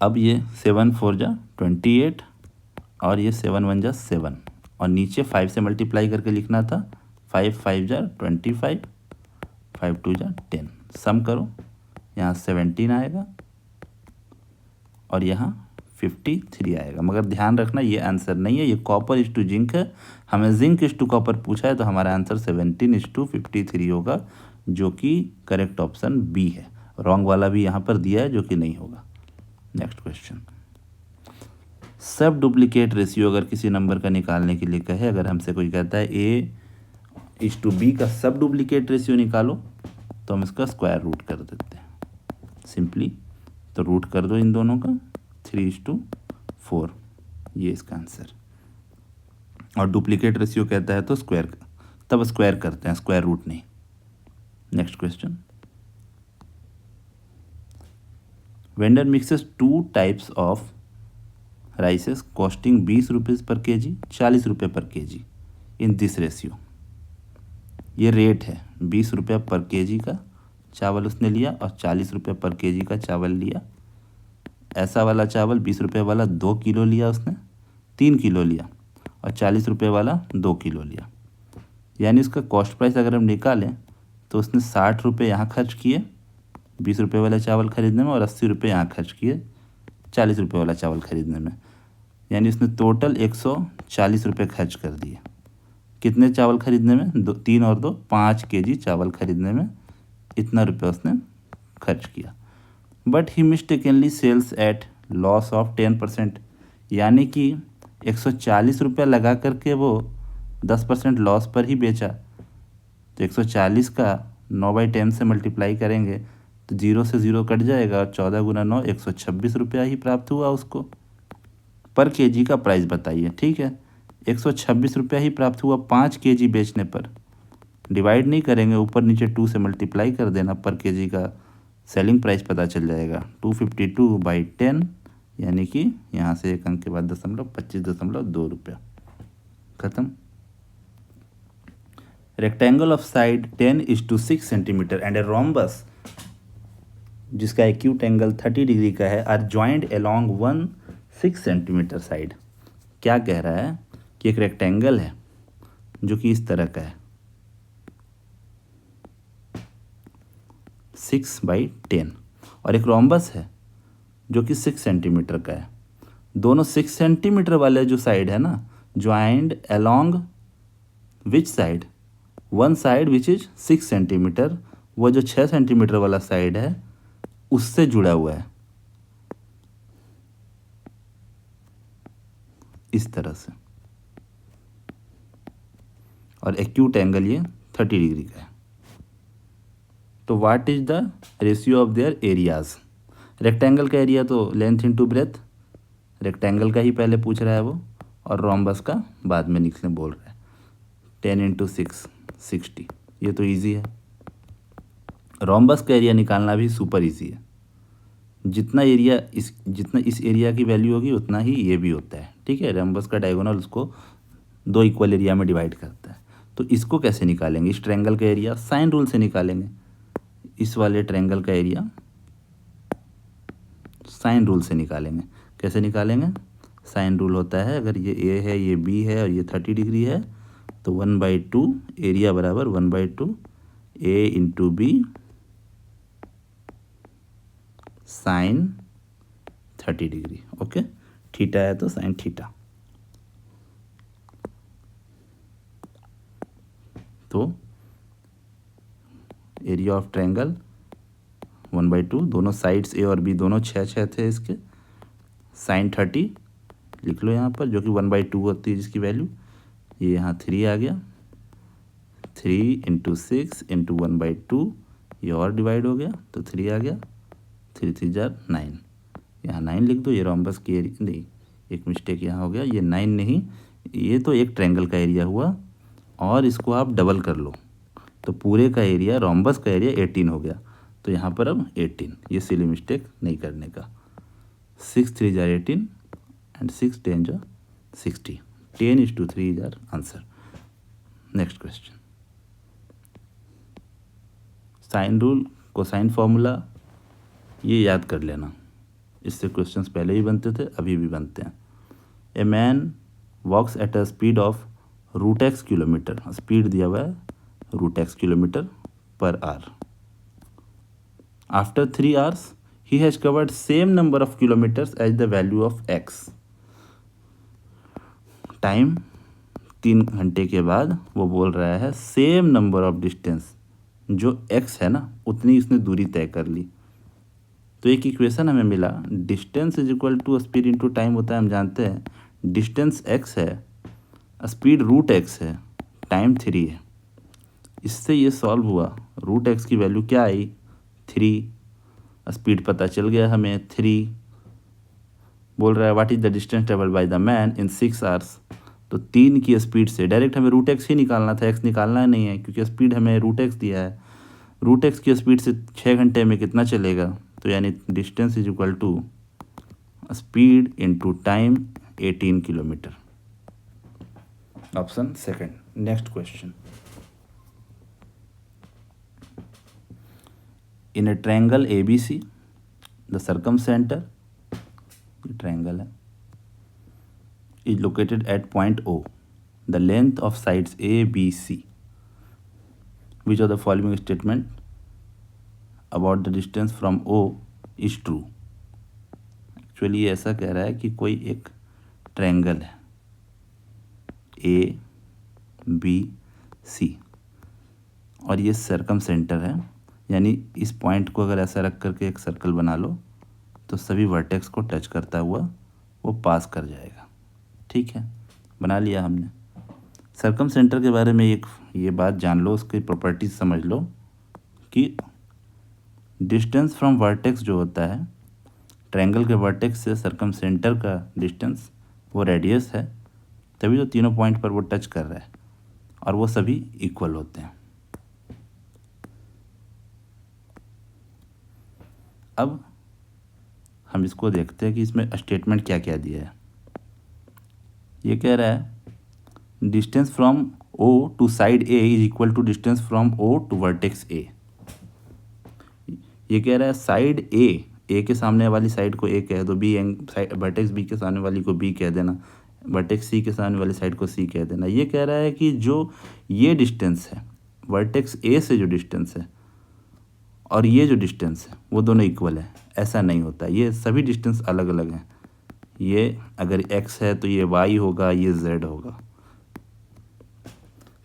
अब ये 7 4 जा 28 और ये 7 1 जा 7, और नीचे 5 से मल्टीप्लाई करके लिखना था, 5 5 जा 25, 5 2 जा 10। सम करो, यहाँ 17 आएगा और यहाँ 53 आएगा। मगर ध्यान रखना ये आंसर नहीं है, ये कॉपर इज टू जिंक है, हमें जिंक इज टू कॉपर पूछा है, तो हमारा आंसर 17:53 होगा, जो कि करेक्ट ऑप्शन बी है। रॉन्ग वाला भी यहाँ पर दिया है जो कि नहीं होगा। नेक्स्ट क्वेश्चन, सब डुप्लीकेट रेशियो अगर किसी नंबर का निकालने के लिए कहे, अगर हमसे कोई कहता है ए इज टू बी का सब डुप्लीकेट रेशियो निकालो, तो हम इसका स्क्वायर रूट कर देते हैं सिंपली। तो रूट कर दो इन दोनों का, 3:4, ये इसका आंसर। और डुप्लीकेट रेशियो कहता है तो स्क्वायर, तब स्क्वायर करते हैं, स्क्वायर रूट नहीं। Next question, vendor mixes 2 types of राइसेस costing 20 rupees पर केजी, 40 रुपये पर केजी इन दिस रेशियो। ये रेट है, 20 रुपये पर केजी का चावल उसने लिया और 40 रुपये पर केजी का चावल लिया। ऐसा वाला चावल 20 रुपये वाला 2 किलो लिया उसने, 3 किलो लिया, और 40 रुपये वाला 2 किलो लिया। यानी इसका कॉस्ट प्राइस अगर हम निकालें तो उसने 60 रुपये यहाँ खर्च किए 20 रुपये वाला चावल ख़रीदने में और 80 रुपये यहाँ खर्च किए 40 रुपये वाला चावल ख़रीदने में, यानी उसने टोटल 140 रुपये खर्च कर दिए। कितने चावल ख़रीदने में? 3 और 2 5 केजी चावल ख़रीदने में इतना रुपये उसने खर्च किया। But he mistakenly sells at loss of 10%, यानी कि 140 रुपये लगा करके वो 10% लॉस पर ही बेचा। तो 140 का 9/10 से मल्टीप्लाई करेंगे तो 0 से 0 कट जाएगा और 14 गुना 9 126 रुपया ही प्राप्त हुआ उसको। पर केजी का प्राइस बताइए। ठीक है, 126 रुपया ही प्राप्त हुआ 5 केजी बेचने पर। डिवाइड नहीं करेंगे, ऊपर नीचे 2 से मल्टीप्लाई कर देना, पर केजी का सेलिंग प्राइस पता चल जाएगा 252/10, यानी कि यहाँ से एक अंक के बाद 25.2 रुपया। खत्म। Rectangle of side 10:6 centimeter and a rhombus जिसका एक्यूट एंगल 30 डिग्री का है are joint along 6 centimeter side. क्या कह रहा है कि एक रेक्टेंगल है जो कि इस तरह का है 6/10 और एक रोम्बस है जो कि 6 सेंटीमीटर का है। दोनों 6 सेंटीमीटर वाले जो साइड है ना, joint along which side? One side which is 6 centimetre, वो जो 6 सेंटीमीटर वाला साइड है उससे जुड़ा हुआ है इस तरह से, और एक्यूट एंगल ये 30 डिग्री का है। तो what is the ratio of their areas? Rectangle का एरिया तो लेंथ इनटू ब्रेथ, रेक्टेंगल का ही पहले पूछ रहा है वो, और रोम्बस का बाद में निकलने बोल रहा है। 10 × 6 60, ये तो इजी है। रोम्बस का एरिया निकालना भी सुपर इजी है। जितना इस एरिया की वैल्यू होगी उतना ही ये भी होता है। ठीक है, रोम्बस का डायगोनल उसको 2 इक्वल एरिया में डिवाइड करता है। तो इसको कैसे निकालेंगे? इस ट्रायंगल का एरिया साइन रूल से निकालेंगे। इस वाले ट्रायंगल का एरिया साइन रूल से निकालेंगे। कैसे निकालेंगे? साइन रूल होता है, अगर ये ए है, ये बी है और ये 30 डिग्री है तो 1/2 एरिया बराबर 1/2 A into B sine 30 degree. Okay, theta है तो साइन थीटा। तो एरिया ऑफ ट्रायंगल 1/2, दोनों साइड्स ए और बी दोनों 6 थे इसके, साइन 30 लिख लो यहाँ पर, जो कि 1/2 होती है जिसकी वैल्यू। ये यहाँ 3 आ गया, 3 × 6 × 1/2, ये और डिवाइड हो गया तो 3 आ गया, 3 3 × 9, यहाँ 9 लिख दो। ये रोम्बस की एरिया नहीं, एक मिस्टेक यहाँ हो गया, ये 9 नहीं, ये तो एक ट्रायंगल का एरिया हुआ और इसको आप डबल कर लो तो पूरे का एरिया, रोम्बस का एरिया 18 हो गया। तो यहाँ पर अब 18, ये सिली मिस्टेक नहीं करने का। 6 3 × 18 and 6 10 × 60, 10:3 is our answer. Next question. Sine rule, cosine formula ये याद कर लेना, इससे क्वेश्चंस पहले भी बनते थे, अभी भी बनते हैं। A man walks at a speed of √x kilometer, speed दिया हुआ है √x kilometer per hour. After 3 hours he has covered same number of kilometers as the value of x। Time 3 घंटे के बाद वो बोल रहा है सेम नंबर ऑफ डिस्टेंस, जो x है ना उतनी उसने दूरी तय कर ली। तो एक इक्वेशन हमें मिला, distance is equal to speed into time होता है, हम जानते हैं। डिस्टेंस x है, स्पीड √x है, टाइम 3 है। इससे ये सॉल्व हुआ, √x की वैल्यू क्या आई? 3, स्पीड पता चल गया हमें 3। बोल रहा है what is the distance travelled by the man in 6 hours। तो 3 की स्पीड से डायरेक्ट हमें √x ही निकालना था, x निकालना नहीं है क्योंकि स्पीड हमें √x दिया है। √x की स्पीड से 6 घंटे में कितना चलेगा? तो यानी distance is equal to speed into time 18 kilometre. Option second. Next question. In a triangle ABC the circumcentre, triangle है, is located at point O, the length of sides A, B, C which of the following statement about the distance from O is true. Actually ये ऐसा कह रहा है कि कोई एक ट्रायंगल है ए बी सी और ये सर्कम सेंटर है, यानी इस पॉइंट को अगर ऐसा रख करके एक सर्कल बना लो तो सभी वर्टेक्स को टच करता हुआ वो पास कर जाएगा। ठीक है, बना लिया हमने। सर्कम सेंटर के बारे में एक ये बात जान लो, उसकी प्रॉपर्टीज समझ लो कि डिस्टेंस फ्रॉम वर्टेक्स जो होता है, ट्रायंगल के वर्टेक्स से सर्कम सेंटर का डिस्टेंस वो रेडियस है, तभी तो तीनों पॉइंट पर वो टच कर रहा है और वो सभी इक्वल होते हैं। अब हम इसको देखते हैं कि इसमें स्टेटमेंट क्या क्या दिया है। ये कह रहा है distance from O to side A is equal to distance from O to vertex A. ये कह रहा है साइड ए के सामने वाली साइड को ए कह दो, बी वर्टेक्स बी के सामने वाली को बी कह देना, वर्टेक्स सी के सामने वाली साइड को सी कह देना। ये कह रहा है कि जो ये डिस्टेंस है वर्टेक्स ए से जो डिस्टेंस है और ये जो डिस्टेंस है वो दोनों इक्वल है, ऐसा नहीं होता। ये सभी डिस्टेंस अलग अलग हैं। ये अगर x है तो ये y होगा, ये z होगा।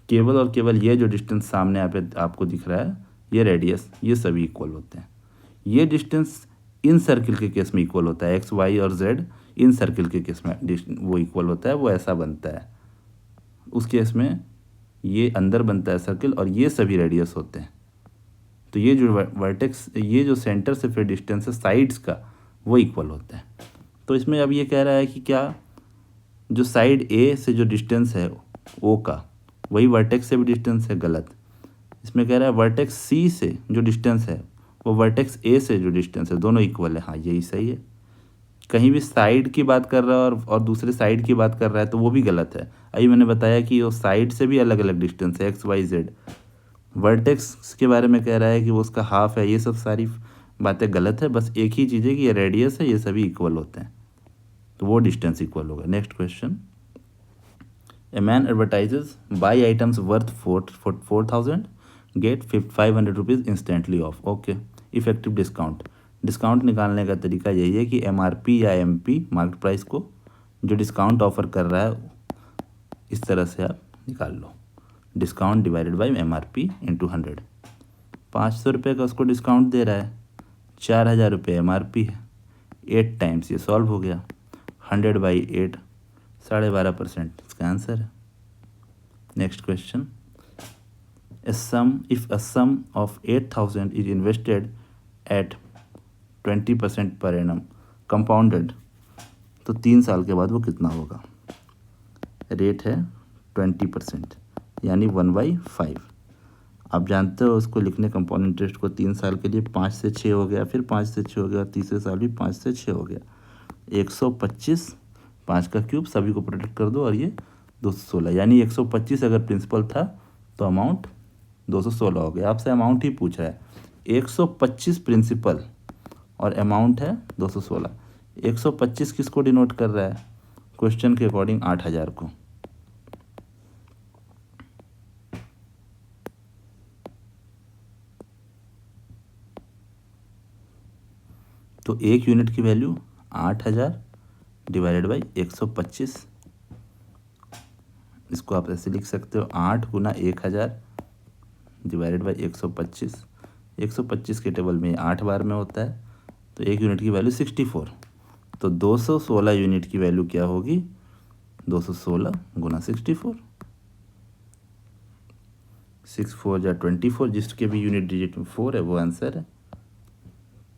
केवल और केवल ये जो डिस्टेंस सामने आपको दिख रहा है, ये रेडियस, ये सभी इक्वल होते हैं। ये डिस्टेंस इन सर्किल के केस में इक्वल होता है, x y और z इन सर्किल के केस में वो इक्वल होता है, वो ऐसा बनता है। उस केस में ये अंदर बनता है सर्किल और ये सभी रेडियस होते हैं। तो ये जो वर्टेक्स, ये जो सेंटर से फिर डिस्टेंस है साइड्स का, वो इक्वल होता है। तो इसमें अब ये कह रहा है कि क्या जो साइड ए से जो डिस्टेंस है ओ का, वही वर्टेक्स से भी डिस्टेंस है, गलत। इसमें कह रहा है वर्टेक्स सी से जो डिस्टेंस है वो वर्टेक्स ए से जो डिस्टेंस है, दोनों इक्वल है। हाँ, यही सही है। कहीं भी साइड की बात कर रहा है और दूसरे साइड की बात कर रहा है तो वो भी गलत है। अभी मैंने बताया कि वो साइड से भी अलग अलग डिस्टेंस है, एक्स वाई जेड। वर्टेक्स के बारे में कह रहा है कि वो उसका हाफ है। ये सब सारी बातें गलत है। बस एक ही चीज़ है कि ये रेडियस है, ये सभी इक्वल होते हैं, तो वो डिस्टेंस इक्वल होगा। Next question, a man advertises buy items worth 4,000 get 500 rupees instantly off. Okay, effective discount. Discount निकालने का तरीका यही है कि MRP या MP मार्केट प्राइस को जो डिस्काउंट ऑफर कर रहा है इस तरह से आप निकाल लो। Discount divided by MRP into 100। 500 रुपये का उसको डिस्काउंट दे रहा है, 4,000 रुपये MRP है, 8 टाइम्स ये सॉल्व हो गया। 100 बाई 8 12.5% इसका आंसर है। Next question, if a sum of 8,000 is invested at 20% per annum compounded, तो 3 साल के बाद वो कितना होगा। रेट है 20%, यानी 1/5। आप जानते हो उसको लिखने कंपाउंड इंटरेस्ट को 3 साल के लिए 5 से 6 हो गया, फिर 5 से 6 हो गया, तीसरे साल भी 5 से 6 हो गया। 125, 5 का क्यूब, सभी को प्रोडक्ट कर दो और ये 216, यानी 125 अगर प्रिंसिपल था तो अमाउंट 216 हो गया। आपसे अमाउंट ही पूछ रहा है, 125 प्रिंसिपल और अमाउंट है 216। 125 किसको डिनोट कर रहा है क्वेश्चन के अकॉर्डिंग? 8,000 को। तो एक यूनिट की वैल्यू 8,000 डिवाइडेड बाई 125। इसको आप ऐसे लिख सकते हो, 8 गुना 1,000 डिवाइडेड बाई 125। 125 के टेबल में 8 बार में होता है, तो एक यूनिट की वैल्यू 64। तो 216 यूनिट की वैल्यू क्या होगी? 216 गुना 64। 6 4 जा 24, जिसके भी यूनिट डिजिट में 4 है वो आंसर है।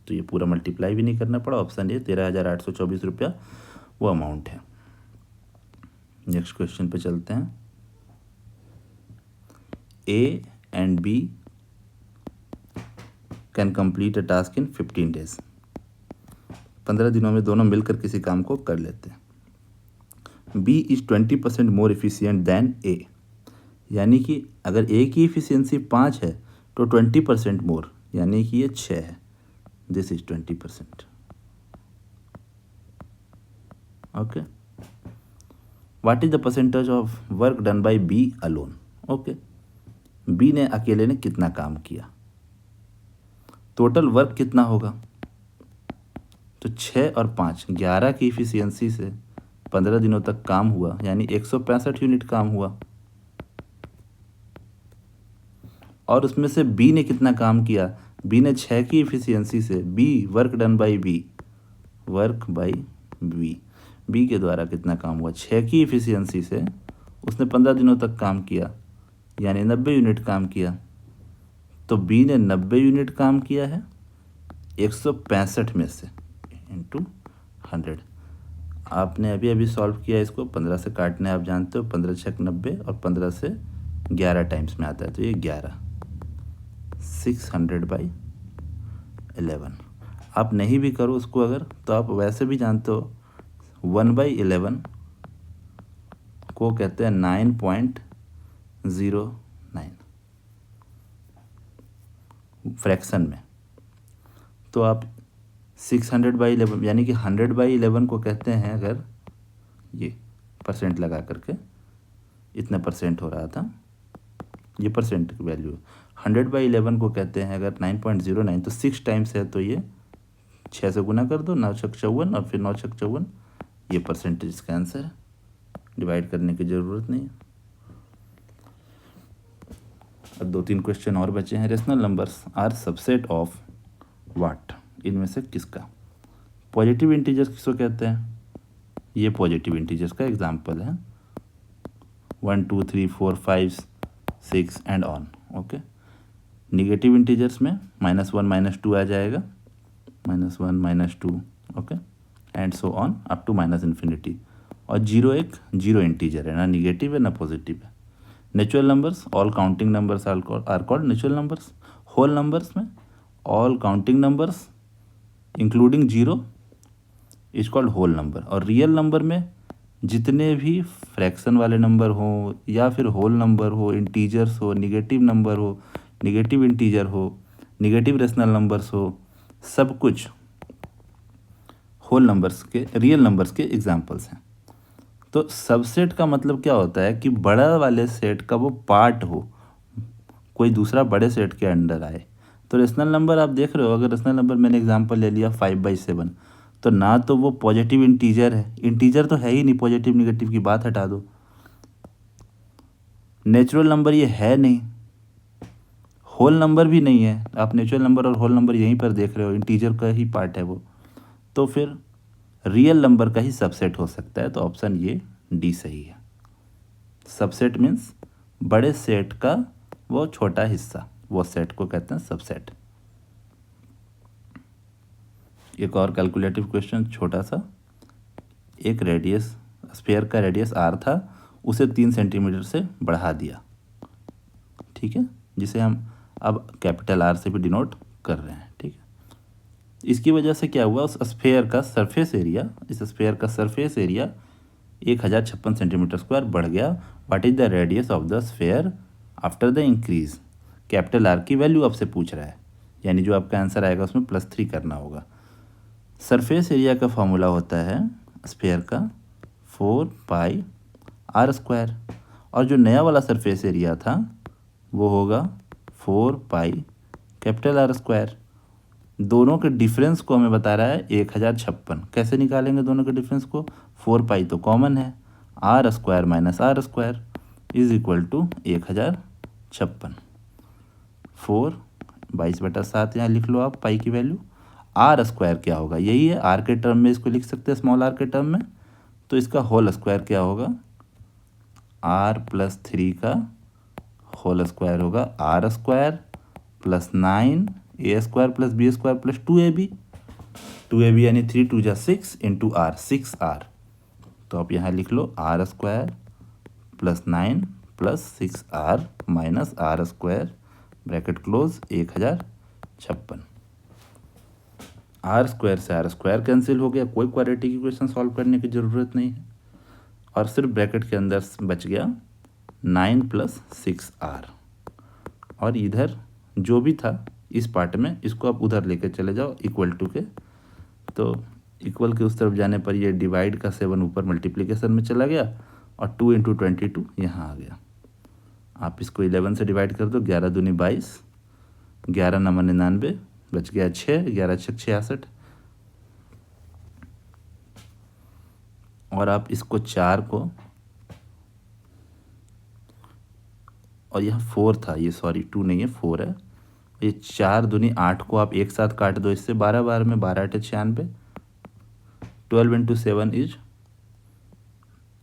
तो ये पूरा मल्टीप्लाई भी नहीं करना पड़ा। ऑप्शन ए 13,824 रुपया वो अमाउंट है। नेक्स्ट क्वेश्चन पे चलते हैं। A and B can complete a task in 15 days. 15 दिनों में दोनों मिलकर किसी काम को कर लेते हैं। B is 20% more efficient than A, यानी कि अगर ए की इफिशियंसी 5 है तो 20% मोर, यानी कि ये 6 है। This is 20%। Okay, what is the percentage of work done by B alone? Okay, B ने अकेले ने कितना काम किया, टोटल वर्क कितना होगा। तो 6 और 5 11 की इफिशियंसी से 15 दिनों तक काम हुआ, यानी 165 यूनिट काम हुआ। और उसमें से बी ने कितना काम किया, बी ने 6 की इफिशियंसी से, B work done by B, work by B, B के द्वारा कितना काम हुआ, 6 की इफिशियंसी से उसने 15 दिनों तक काम किया, यानी 90 यूनिट काम किया। तो बी ने 90 यूनिट काम किया है 165 में से, इंटू 100। आपने अभी अभी सॉल्व किया इसको, 15 से काटने आप जानते हो, 15 छक 90 और 15 से 11 टाइम्स में आता है, तो ये 11, 600/11। आप नहीं भी करो उसको अगर, तो आप वैसे भी जानते हो 1/11 को कहते हैं 9.09 फ्रैक्शन में। तो आप 600/11 यानी कि 100/11 को कहते हैं, अगर ये परसेंट लगा करके इतना परसेंट हो रहा था, ये परसेंट की वैल्यू 100/11 को कहते हैं अगर 9.09, तो 6 टाइम्स है, तो ये 6 से गुना कर दो, 9 छक 54 और फिर 9 छक 54, ये परसेंटेज इसका आंसर है, डिवाइड करने की ज़रूरत नहीं है। अब 2-3 क्वेश्चन और बचे हैं। Rational numbers are subset of what, इनमें से किसका। पॉजिटिव इंटीजर्स किसको कहते हैं, ये पॉजिटिव इंटीजर्स का एग्जाम्पल है, 1 2 3 4 5 6 and on. Okay, negative integers में -1 -2 आ जाएगा, -1 -2, okay, and so on up to -infinity. और जीरो एक जीरो इंटीजर है, ना निगेटिव है ना पॉजिटिव है। Natural numbers, all counting numbers are called natural numbers. Whole numbers में all counting numbers including zero is called whole number. और रियल नंबर में जितने भी फ्रैक्शन वाले नंबर हो, या फिर होल नंबर हो, इंटीजर्स हो, निगेटिव नंबर हो, निगेटिव इंटीजर हो, निगेटिव रेशनल नंबर्स हो, सब कुछ होल नंबर्स के, रियल नंबर्स के एग्जाम्पल्स हैं। तो सबसेट का मतलब क्या होता है कि बड़ा वाले सेट का वो पार्ट हो, कोई दूसरा बड़े सेट के अंडर आए। तो रेशनल नंबर आप देख रहे हो, अगर रेशनल नंबर मैंने एग्जांपल ले लिया 5/7, तो ना तो वो पॉजिटिव इंटीजर है, इंटीजर तो है ही नहीं, पॉजिटिव निगेटिव की बात हटा दो। नेचुरल नंबर ये है नहीं, होल नंबर भी नहीं है। आप नेचुरल नंबर और होल नंबर यहीं पर देख रहे हो, इंटीजर का ही पार्ट है वो। तो फिर रियल नंबर का ही सबसेट हो सकता है, तो ऑप्शन ये डी सही है। सबसेट मीन्स बड़े सेट का वो छोटा हिस्सा, वो सेट को कहते हैं सबसेट। एक और कैलकुलेटिव क्वेश्चन छोटा सा, एक रेडियस, स्फीयर का रेडियस आर था, उसे 3 सेंटीमीटर से बढ़ा दिया, ठीक है, जिसे हम अब कैपिटल आर से भी डिनोट कर रहे हैं, ठीक है। इसकी वजह से क्या हुआ, उस स्फीयर का सरफेस एरिया, इस स्फीयर का सरफेस एरिया 1056 सेंटीमीटर स्क्वायर बढ़ गया। What is the radius of the sphere after the increase. Capital R की वैल्यू आपसे पूछ रहा है, यानी जो आपका आंसर आएगा उसमें +3 करना होगा। सरफेस एरिया का फॉर्मूला होता है स्फीयर का 4πr², और जो नया वाला सरफेस एरिया था वो होगा 4πR²। दोनों के डिफरेंस को हमें बता रहा है 1056। कैसे निकालेंगे दोनों के डिफरेंस को, 4π तो कॉमन है, r² - r² is equal to 1056। 4 22/7 यहाँ लिख लो आप, पाई की वैल्यू। r² क्या होगा, यही है, r के टर्म में इसको लिख सकते हैं, स्मॉल r के टर्म में। तो इसका होल स्क्वायर क्या होगा, r+3 का होल स्क्वायर होगा r² + 9 a² + b² + 2ab। 2ab यानी 3 2 6 इंटू r, 6r। तो आप यहाँ लिख लो r² + 9 + 6r - r², bracket close, 1056। r² से r² कैंसिल हो गया, कोई क्वाड्रेटिक इक्वेशन सॉल्व करने की ज़रूरत नहीं है, और सिर्फ ब्रैकेट के अंदर बच गया 9 + 6r। और इधर जो भी था इस पार्ट में, इसको आप उधर लेके चले जाओ इक्वल टू के, तो इक्वल के उस तरफ जाने पर ये डिवाइड का 7 ऊपर मल्टीप्लिकेशन में चला गया, और 2 × 22 यहाँ आ गया। आप इसको 11 से डिवाइड कर दो, 11 दूनी 22, 11 नवा 99, बच गया 6, 11 छक 66। और आप इसको 4 को, और यह 4 था, ये सॉरी 2 नहीं है 4 है, ये 4 दूनी 8 को आप एक साथ काट दो इससे, 12 बार में 12 8 96, 12 into 7 is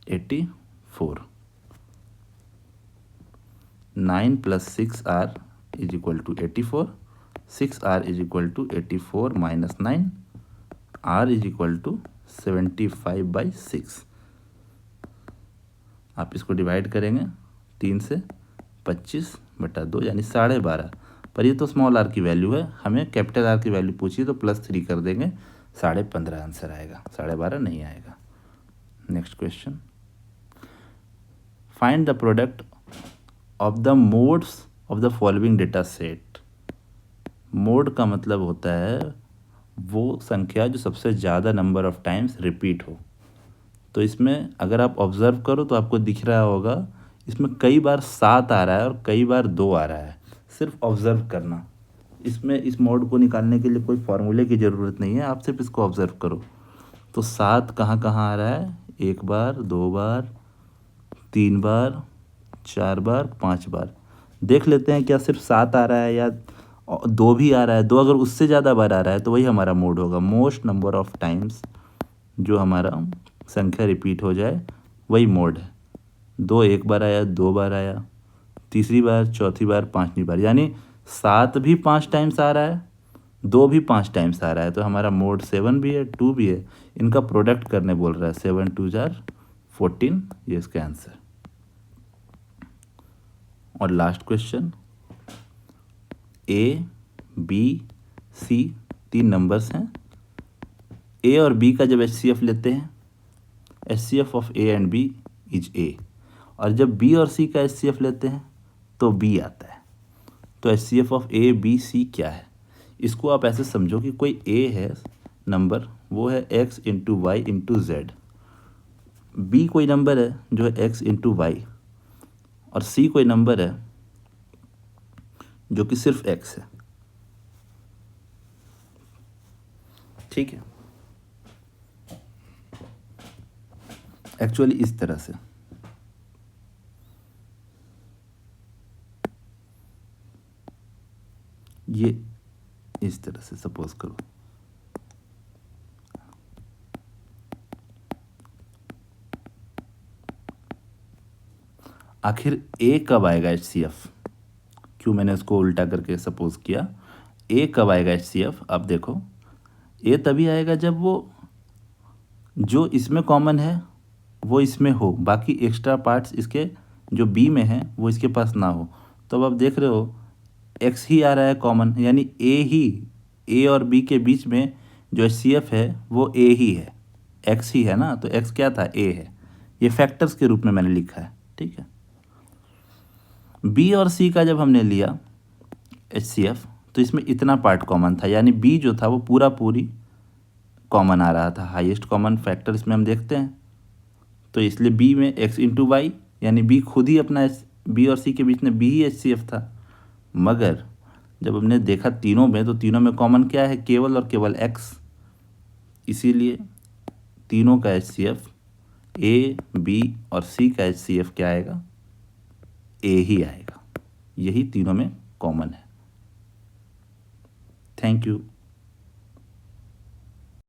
84, 9 plus 6r is equal to 84, 6r is equal to 84 minus 9, r is equal to 75/6। आप इसको डिवाइड करेंगे 3 से, 25/2 यानी 12.5। पर ये तो स्मॉल आर की वैल्यू है, हमें कैपिटल आर की वैल्यू पूछिए तो +3 कर देंगे, 15.5 आंसर आएगा, 12.5 नहीं आएगा। Next question, find the product of the modes of the following data set. Mode का मतलब होता है वो संख्या जो सबसे ज़्यादा नंबर ऑफ टाइम्स रिपीट हो। तो इसमें अगर आप ऑब्ज़र्व करो तो आपको दिख रहा होगा इसमें कई बार 7 आ रहा है और कई बार 2 आ रहा है, सिर्फ ऑब्ज़र्व करना। इसमें इस मोड को निकालने के लिए कोई फार्मूले की ज़रूरत नहीं है, आप सिर्फ इसको ऑब्ज़र्व करो। तो 7 कहाँ कहाँ आ रहा है, 1 बार, 2 बार, 3 बार, 4 बार, 5 बार। देख लेते हैं क्या सिर्फ 7 आ रहा है या 2 भी आ रहा है। 2 अगर उससे ज़्यादा बार आ रहा है तो वही हमारा मोड होगा। मोस्ट नंबर ऑफ टाइम्स जो हमारा संख्या रिपीट हो जाए वही मोड है। 2 एक बार आया, 2 बार आया, तीसरी बार, चौथी बार, 5वीं बार, यानी 7 भी 5 टाइम्स आ रहा है, 2 भी 5 टाइम्स आ रहा है, तो हमारा मोड 7 भी है, 2 भी है। इनका प्रोडक्ट करने बोल रहा है, 7 2 जार 14, ये इसका आंसर। और last question, A B C 3 numbers हैं। ए और बी का जब HCF लेते हैं, HCF of A and B is A, और जब बी और सी का HCF लेते हैं तो बी आता है। तो HCF of A B C क्या है? इसको आप ऐसे समझो कि कोई ए है नंबर, वो है x into Y into Z, B कोई नंबर है जो है x इंटू वाई, और सी कोई नंबर है जो कि सिर्फ x है। ठीक है, एक्चुअली इस तरह से ये इस तरह से सपोज करो, आखिर ए कब आएगा HCF? क्यों मैंने उसको उल्टा करके सपोज किया? ए कब आएगा HCF? अब देखो, ए तभी आएगा जब वो जो इसमें कॉमन है वो इसमें हो, बाकी एक्स्ट्रा पार्ट्स इसके जो बी में है वो इसके पास ना हो। तो अब आप देख रहे हो एक्स ही आ रहा है कॉमन, यानी ए ही, ए और बी के बीच में जो HCF है वो ए ही है, एक्स ही है ना, तो एक्स क्या था, ए है। ये फैक्टर्स के रूप में मैंने लिखा है, ठीक है। बी और सी का जब हमने लिया HCF तो इसमें इतना पार्ट कॉमन था, यानी बी जो था वो पूरी कॉमन आ रहा था, हाईएस्ट कॉमन फैक्टर इसमें हम देखते हैं। तो इसलिए बी में x इंटू वाई, यानी बी खुद ही अपना बी और सी के बीच में बी ही HCF था। मगर जब हमने देखा तीनों में, तो तीनों में कॉमन क्या है, केवल और केवल x, इसीलिए तीनों का HCF ए बी और सी का HCF क्या आएगा, ए ही आएगा। यही तीनों में कॉमन है। Thank you.